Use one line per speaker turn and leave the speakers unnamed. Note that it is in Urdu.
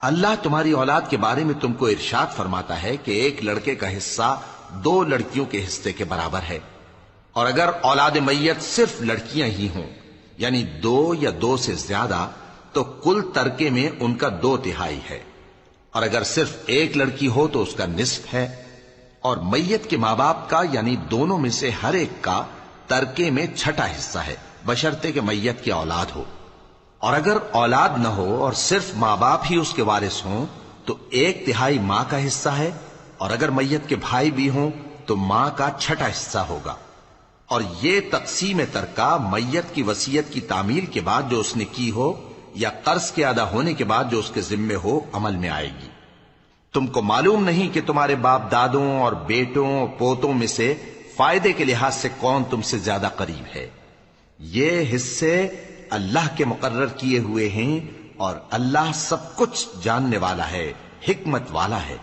اللہ تمہاری اولاد کے بارے میں تم کو ارشاد فرماتا ہے کہ ایک لڑکے کا حصہ 2 لڑکیوں کے حصے کے برابر ہے، اور اگر اولاد میت صرف لڑکیاں ہی ہوں یعنی 2 یا 2 سے زیادہ تو کل ترکے میں ان کا 2/3 ہے، اور اگر صرف ایک لڑکی ہو تو اس کا نصف ہے، اور میت کے ماں باپ کا یعنی دونوں میں سے ہر ایک کا ترکے میں 6واں حصہ ہے، بشرطے کہ میت کی اولاد ہو، اور اگر اولاد نہ ہو اور صرف ماں باپ ہی اس کے وارث ہوں تو 1/3 ماں کا حصہ ہے، اور اگر میت کے بھائی بھی ہوں تو ماں کا 6واں حصہ ہوگا۔ اور یہ تقسیم ترکہ میت کی وصیت کی تعمیل کے بعد جو اس نے کی ہو یا قرض کے ادا ہونے کے بعد جو اس کے ذمے ہو عمل میں آئے گی۔ تم کو معلوم نہیں کہ تمہارے باپ دادوں اور بیٹوں اور پوتوں میں سے فائدے کے لحاظ سے کون تم سے زیادہ قریب ہے؟ یہ حصے اللہ کے مقرر کیے ہوئے ہیں، اور اللہ سب کچھ جاننے والا ہے، حکمت والا ہے۔